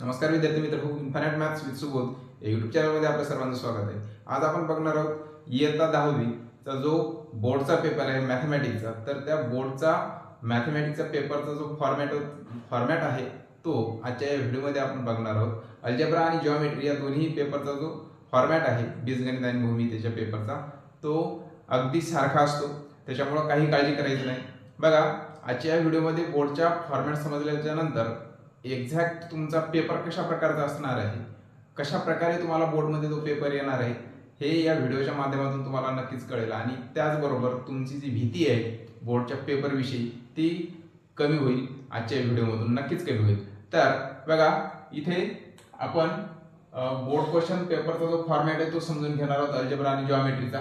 नमस्कार विद्यार्थी मित्र हो, इन्फिनिट मॅथ्स विथ सुबोध या यूट्यूब चॅनलमध्ये आपलं सर्वांचं स्वागत आहे। आज आपण बघणार आहोत इयत्ता 10वीचा जो बोर्डचा पेपर आहे मॅथमॅटिक्सचा, तर त्या बोर्डचा मॅथमॅटिक्सचा पेपरचा जो फॉर्मॅट आहे तो आजच्या या व्हिडिओमध्ये आपण बघणार आहोत। अल्जेब्रा आणि जिओमेट्री या दोन्ही पेपरचा जो फॉर्मॅट आहे बीजगणित आणि भूमितीच्या पेपरचा तो अगदी सारखा असतो, त्याच्यामुळे काही काळजी करायची नाही। बघा, आजच्या या व्हिडिओमध्ये बोर्डच्या फॉर्मॅट समजल्याच्या नंतर एक्झॅक्ट तुमचा पेपर कशा प्रकारचा असणार आहे, कशा प्रकारे तुम्हाला बोर्डमध्ये तो पेपर येणार आहे हे या व्हिडिओच्या माध्यमातून तुम्हाला नक्कीच कळेल। आणि त्याचबरोबर तुमची जी भीती आहे बोर्डच्या पेपरविषयी ती कमी होईल, आजच्या व्हिडिओमधून नक्कीच कमी होईल। तर बघा, इथे आपण बोर्ड क्वेश्चन पेपरचा जो फॉर्मॅट आहे तो समजून घेणार आहोत अल्जेब्रा आणि जिओमेट्रीचा।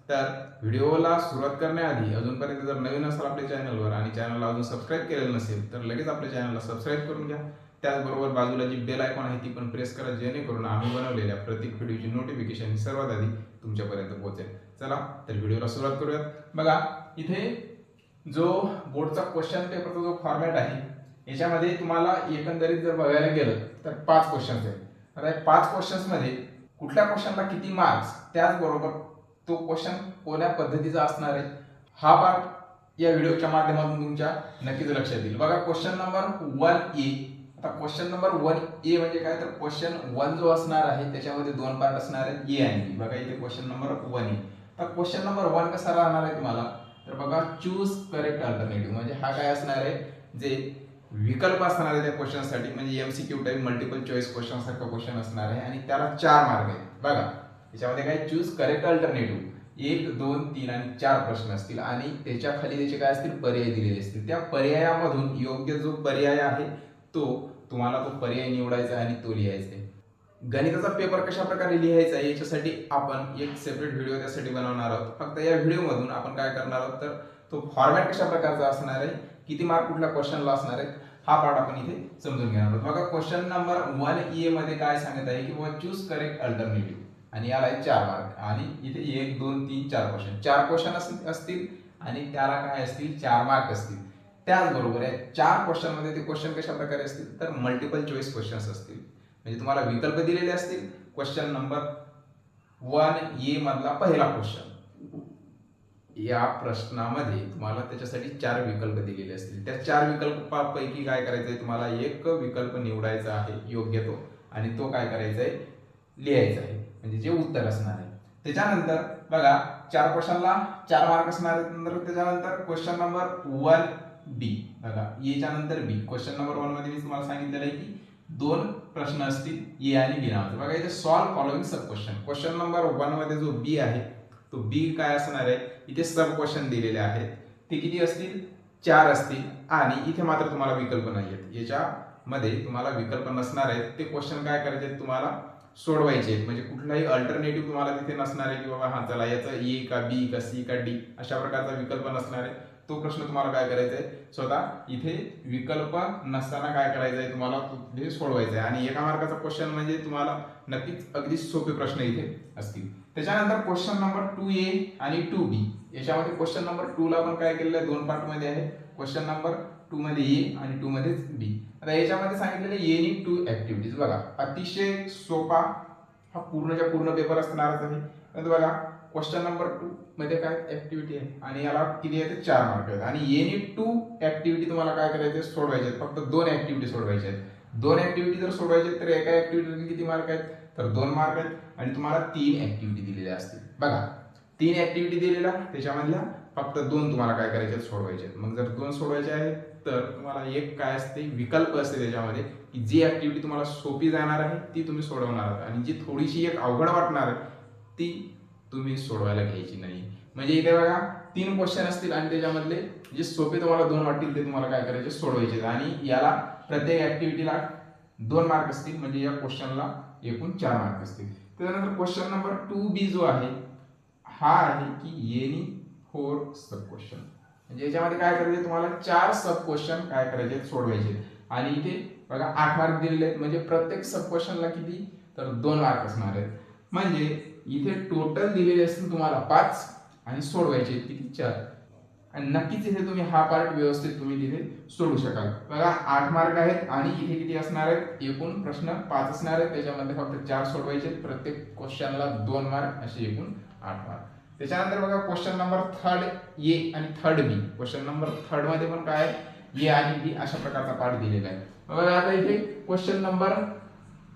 तर व्हिडिओला सुरुवात करण्याआधी अजूनपर्यंत जर नवीन असाल आपल्या चॅनलवर आणि चॅनलला अजून सबस्क्राईब केलेलं नसेल तर लगेच आपल्या चॅनलला सबस्क्राईब करून घ्या। त्याचबरोबर बाजूला जी बेल आयकॉन आहे ती पण प्रेस करा, जेणेकरून आम्ही बनवलेल्या प्रत्येक व्हिडिओची नोटिफिकेशन सर्वात आधी तुमच्यापर्यंत पोहोचेल। चला तर व्हिडिओला सुरुवात करूयात। बघा, इथे जो बोर्डचा क्वेश्चन पेपरचा जो फॉर्मॅट आहे याच्यामध्ये तुम्हाला एकंदरीत जर बघायला गेलं तर 5 क्वेश्चन्स आहेत। आता या 5 क्वेश्चन्स मध्ये कुठल्या क्वेश्चनला किती मार्क्स, त्याचबरोबर तो क्वेश्चन कोण्या पद्धतीचा असणार आहे हा पार्ट या व्हिडिओच्या माध्यमातून तुमच्या नक्कीच लक्षात येईल। बघा, क्वेश्चन नंबर 1A। आता क्वेश्चन नंबर 1A म्हणजे काय, तर क्वेश्चन 1 जो असणार आहे त्याच्यामध्ये 2 पार्ट असणार आहेत, ए आणि बी। बघा, इथे क्वेश्चन नंबर 1A। आता क्वेश्चन नंबर 1 कसा राहणार आहे तुम्हाला, तर बघा, चूज करेक्ट अल्टरनेटिव्ह म्हणजे हा काय असणार आहे, जे विकल्प असणार आहे त्या क्वेश्चनसाठी, म्हणजे MCQ type multiple choice question सारखा क्वेश्चन असणार आहे आणि त्याला 4 मार्क आहेत। बघा, याच्यामध्ये काय चूज करेक्ट अल्टरनेटिव्ह 1, 2, 3 आणि 4 प्रश्न असतील आणि त्याच्या खाली त्याचे काय असतील, पर्याय दिलेले असतील। त्या पर्यायामधून योग्य जो पर्याय आहे तो तुम्हाला तो पर्याय निवडायचा आणि तो लिहायचा आहे। गणिताचा पेपर कशा प्रकारे लिहायचा आहे याच्यासाठी आपण एक सेपरेट व्हिडिओ त्यासाठी बनवणार आहोत। फक्त या व्हिडिओमधून आपण काय करणार आहोत, तर तो फॉर्मॅट कशा प्रकारचा असणार आहे, किती मार्क कुठल्या क्वेश्चनला असणार आहे हा पार्ट आपण इथे समजून घेणार आहोत। बघा, क्वेश्चन नंबर 1A मध्ये काय सांगत आहे की बाबा चूज करेक्ट अल्टरनेटिव्ह आणि याला आहे 4 मार्क आणि इथे 1, 2, 3, 4 क्वेश्चन, 4 क्वेश्चन असतील आणि त्याला काय असतील, 4 मार्क असतील। त्याचबरोबर या 4 क्वेश्चन मध्ये ते क्वेश्चन कशा प्रकारे असतील, तर मल्टिपल चॉईस क्वेश्चन्स असतील, म्हणजे तुम्हाला विकल्प दिलेले असतील। क्वेश्चन नंबर 1A मधला पहिला क्वेश्चन, या प्रश्नामध्ये तुम्हाला त्याच्यासाठी 4 विकल्प दिलेले असतील। त्या 4 विकल्पापैकी काय करायचंय, तुम्हाला एक विकल्प निवडायचा आहे योग्य तो, आणि तो काय करायचा आहे, लिहायचा आहे, म्हणजे जे उत्तर असणार आहे। त्याच्यानंतर बघा, 4 क्वेश्चनला 4 मार्क असणार आहेत। त्याच्यानंतर क्वेश्चन नंबर 1B, बघा याच्या नंतर बी। क्वेश्चन नंबर 1 मध्ये मी तुम्हाला सांगितलेलं आहे की 2 प्रश्न असतील ए आणि बी नावाचे। बघा, इथे सॉल्व फॉलोइंग सब क्वेश्चन, क्वेश्चन नंबर 1 मध्ये जो बी आहे तो बी काय असणार आहे, इथे सब क्वेश्चन दिलेले आहेत, ते किती असतील, 4 असतील आणि इथे मात्र तुम्हाला विकल्प नाही आहेत। याच्यामध्ये तुम्हाला विकल्प नसणार आहेत, ते क्वेश्चन काय करायचे आहेत, तुम्हाला सोडवायचे आहेत, म्हणजे कुठलाही अल्टरनेटिव्ह तुम्हाला तिथे नसणार आहे की बाबा हा चला याचा ए का बी का सी का डी अशा प्रकारचा विकल्प नसणार आहे। तो प्रश्न तुम्हाला काय करायचा आहे, स्वतः इथे विकल्प नसताना काय करायचं आहे, तुम्हाला हे सोडवायचं आहे। आणि एका मार्काचा क्वेश्चन म्हणजे तुम्हाला नक्कीच अगदी सोपे प्रश्न इथे असतील। त्याच्यानंतर क्वेश्चन नंबर 2A आणि 2B, याच्यामध्ये क्वेश्चन नंबर 2 ला आपण काय केलेलं आहे, 2 पार्ट मध्ये आहे। क्वेश्चन नंबर 2 मध्ये ए आणि 2 मध्ये बी। आता याच्यामध्ये सांगितलेले ए आणि 2 ऍक्टिव्हिटीज, बघा अतिशय सोपा हा पूर्णच्या पूर्ण पेपर असणारच आहे। तर बघा, क्वेश्चन नंबर 2 मध्ये काय ऍक्टिव्हिटी आहे आणि याला किती आहे, 4 मार्क आहेत आणि ए आणि 2 ऍक्टिव्हिटी तुम्हाला काय करायचे, सोडवायचे आहेत। फक्त 2 ऍक्टिव्हिटी सोडवायचे आहेत। 2 ऍक्टिव्हिटी जर सोडवायचे तर एका ऍक्टिव्हिटीला किती मार्क आहेत, तर 2 मार्क आहेत आणि तुम्हाला 3 ऍक्टिव्हिटी दिलेल्या असतील। बघा, 3 ऍक्टिव्हिटी दिलेल्या, त्याच्यामधल्या फक्त 2 तुम्हाला काय करायचे, सोडवायचे आहेत। मग जर 2 सोडवायचे आहेत तर तुम्हाला एक काय असते, विकल्प असते त्याच्यामध्ये, की जी ऍक्टिव्हिटी तुम्हाला सोपी जाणार आहे ती तुम्ही सोडवणार आहात आणि जी थोडीशी एक अवघड वाटणार आहे ती तुम्ही सोडवायला घ्यायची नाही। म्हणजे इथे बघा 3 क्वेश्चन असतील आणि त्याच्यामधले जे सोपे तुम्हाला 2 वाटतील ते तुम्हाला काय करायचे, सोडवायचे आणि याला प्रत्येक ऍक्टिव्हिटीला 2 मार्क असतील, म्हणजे या क्वेश्चनला एकूण 4 मार्क असतील। त्यानंतर क्वेश्चन नंबर 2B जो आहे हा आहे की एनी 4 सब क्वेश्चन, म्हणजे याच्यामध्ये काय करायचे, तुम्हाला 4 सब क्वेश्चन काय करायचे, सोडवायचे आणि इथे बघा 8 मार्क दिलेले आहेत, म्हणजे प्रत्येक सब क्वेश्चनला किती, तर 2 मार्क असणार आहेत। म्हणजे इथे टोटल दिलेले असतील तुम्हाला 5 आणि सोडवायचे किती, 4। आणि नक्कीच इथे तुम्ही हा पार्ट व्यवस्थित तुम्ही तिथे सोडू शकाल. बघा 8 मार्क आहेत आणि इथे किती असणार आहेत, एकूण प्रश्न 5 असणार आहेत, त्याच्यामध्ये फक्त 4 सोडवायचे, प्रत्येक क्वेश्चनला 2 मार्क, असे एकूण 8 मार्क. त्याच्यानंतर बघा क्वेश्चन नंबर थर्ड ए आणि थर्ड बी. क्वेश्चन नंबर थर्ड मध्ये पण काय आहे, ए आणि बी अशा प्रकारचा पार्ट दिलेला आहे. बघा आता इथे क्वेश्चन नंबर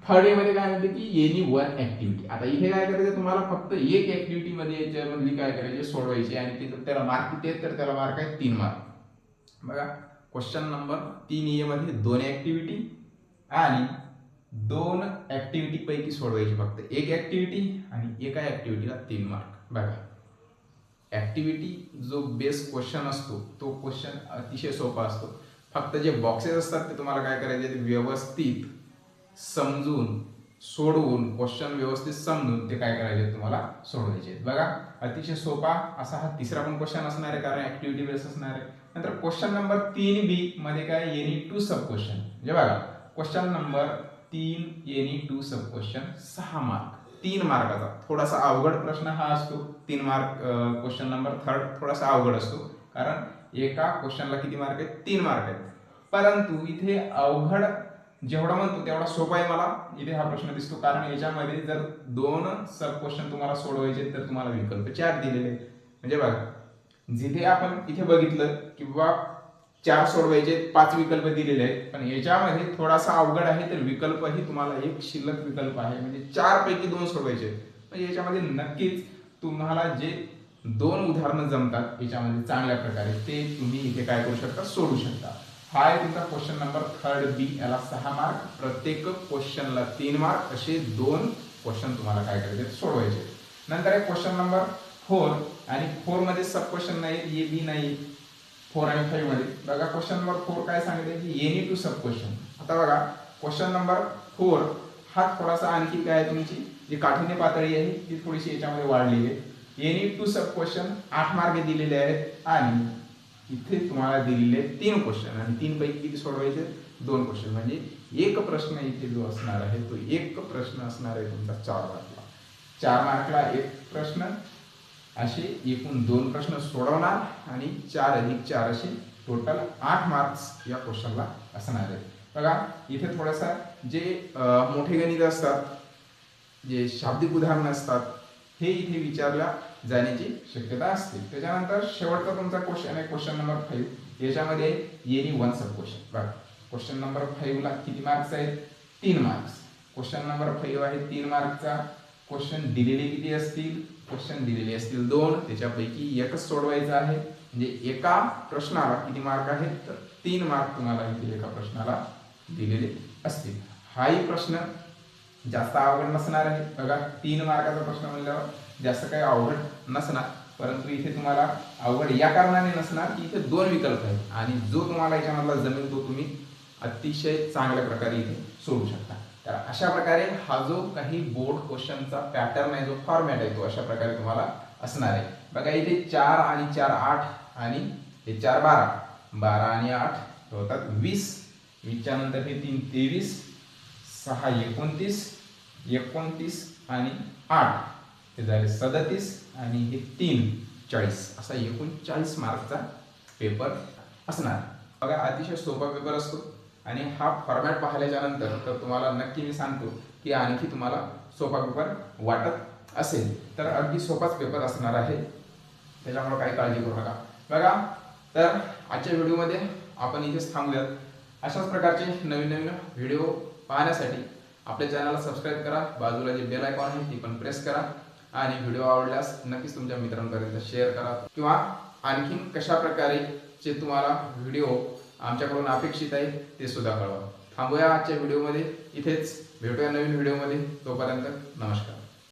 थर्ड ए मध्ये काय म्हणते की एनी वन ऍक्टिव्हिटी. आता इथे काय करायचं, तुम्हाला फक्त एक ऍक्टिव्हिटी मध्ये याच्यामधली काय करायची, सोडवायची आणि तिथं त्याला मार्क किती आहेत, तर त्याला मार्क आहे 3 मार्क. बघा क्वेश्चन नंबर 3 ए मध्ये 2 ऍक्टिव्हिटी आणि 2 ऍक्टिव्हिटी पैकी सोडवायची फक्त एक ऍक्टिव्हिटी आणि एका ऍक्टिव्हिटीला 3 मार्क. बघा ऍक्टिव्हिटी जो बेस क्वेश्चन असतो तो क्वेश्चन अतिशय सोपा असतो. फक्त जे बॉक्सेस असतात ते तुम्हाला काय करायचे, ते व्यवस्थित समजून सोडवून, क्वेश्चन व्यवस्थित समजून ते काय करायचे, तुम्हाला सोडवायचे. बघा अतिशय सोपा असा हा तिसरा पण क्वेश्चन असणार आहे, कारण ऍक्टिव्हिटी बेस असणार आहे. नंतर क्वेश्चन नंबर 3 बी मध्ये काय, एनी टू सब क्वेश्चन. म्हणजे बघा क्वेश्चन नंबर 3 एनी टू सब क्वेश्चन 6 मार्क, 3 मार्काचा. थोडासा अवघड प्रश्न हा असतो. 3 मार्क क्वेश्चन नंबर थर्ड थोडासा अवघड असतो, कारण एका क्वेश्चनला किती मार्क आहेत, 3 मार्क आहेत. परंतु इथे अवघड जेवढा म्हणतो तेवढा सोपा आहे मला इथे हा प्रश्न दिसतो, कारण याच्यामध्ये जर 2 सब क्वेश्चन तुम्हाला सोडवायचे तर तुम्हाला विकल्प 4 दिलेले आहेत. म्हणजे बघा जिथे आपण इथे बघितलं की बाबा 4 सोडवायचे, 5 विकल्प दिलेले आहेत, पण याच्यामध्ये थोडासा अवघड आहे तर विकल्पही तुम्हाला एक शिल्लक विकल्प आहे, म्हणजे 4 पैकी 2 सोडवायचे. म्हणजे याच्यामध्ये नक्कीच तुम्हाला जे 2 उदाहरणं जमतात याच्यामध्ये चांगल्या प्रकारे ते तुम्ही इथे काय करू शकता, सोडू शकता. हा आहे तुमचा क्वेश्चन नंबर थर्ड बी, याला 6 मार्क, प्रत्येक क्वेश्चनला 3 मार्क, असे 2 क्वेश्चन तुम्हाला काय करायचे, सोडवायचे. नंतर आहे क्वेश्चन नंबर 4 आणि 4 मध्ये सब क्वेश्चन नाही, ए बी नाही, 4 आणि 5 मध्ये. बघा क्वेश्चन नंबर 4 काय सांगितले की एनी टू सब क्वेश्चन. आता बघा क्वेश्चन नंबर 4 हा थोडासा आणखी काय आहे, तुमची जी काठिण्य पातळी आहे ती थोडीशी याच्यामध्ये वाढलेली आहे. एनी टू सब क्वेश्चन 8 मार्क दिलेले आहेत आणि इथे तुम्हाला दिलेले 3 क्वेश्चन आणि 3 पैकी किती सोडवायचे, 2 क्वेश्चन. म्हणजे एक प्रश्न इथे जो असणार आहे तो एक प्रश्न असणार आहे तुमचा 4 मार्कला. 4 मार्कला एक प्रश्न, असे एकूण 2 प्रश्न सोडवणार आणि 4 अधिक 4 असे टोटल 8 मार्क्स या क्वेश्चनला असणार आहे. बघा इथे थोडासा जे मोठे गणित असतात, जे शाब्दिक उदाहरण असतात, हे इथे विचारल्या जाण्याची शक्यता असते. त्याच्यानंतर शेवटचा तुमचा क्वेश्चन आहे क्वेश्चन नंबर 5. याच्यामध्ये एनी वन सब क्वेश्चन. बघा क्वेश्चन नंबर 5 ला किती मार्क्स आहेत, 3 मार्क्स. क्वेश्चन नंबर 5 आहे 3 मार्कचा. क्वेश्चन दिलेले किती असतील, क्वेश्चन दिलेले असतील 2, त्याच्यापैकी एकच सोडवायचा आहे. म्हणजे एका प्रश्नाला किती मार्क आहेत, तर 3 मार्क तुम्हाला इथे एका प्रश्नाला दिलेले असतील. हाही प्रश्न जास्त अवघड नसणार आहे. बघा 3 मार्काचा प्रश्न म्हणल्यावर जास्त काही अवघड नसणार, परंतु इथे तुम्हाला अवघड या कारणाने नसणार की इथे 2 विकल्प आहेत आणि जो तुम्हाला याच्यामधला जमेल तो तुम्ही अतिशय चांगल्या प्रकारे इथे सोडू शकता. तर अशा प्रकारे हा जो काही बोर्ड क्वेश्चनचा पॅटर्न आहे, जो फॉर्मॅट आहे, तो अशा प्रकारे तुम्हाला असणार आहे. बघा इथे 4 आणि 4 8 आणि हे 4 12, 12 आणि 8 होतात 20. 20च्या नंतर हे 3 23, 6 29, 29 आणि 8 हे झाले 37 आणि हे 3 40, असा एकूण 40 मार्कचा पेपर असणार. बघा अतिशय सोपा पेपर असतो आणि हा फॉर्मॅट पाहिल्याच्या नंतर तर तुम्हाला नक्की मी सांगतो की आणखी तुम्हाला सोपा पेपर वाटत असेल तर अगदी सोपाच पेपर असणार आहे, त्याच्यामुळे काही काळजी करू नका. बघा तर आजच्या व्हिडिओमध्ये आपण इथेच थांबूयात. अशाच प्रकारचे नवीन नवीन व्हिडिओ पाहण्यासाठी आपल्या चॅनलला सबस्क्राईब करा, बाजूला जे बेल आयकॉन आहे ती पण प्रेस करा आणि व्हिडिओ आवडल्यास नक्कीच तुमच्या मित्रांपर्यंत शेअर करा किंवा आणखीन कशा प्रकारेचे तुम्हाला व्हिडिओ आमच्याकडून अपेक्षित आहे ते सुद्धा कळवा. थांबूया आजच्या व्हिडिओमध्ये इथेच, भेटूया नवीन व्हिडिओमध्ये. तोपर्यंत नमस्कार.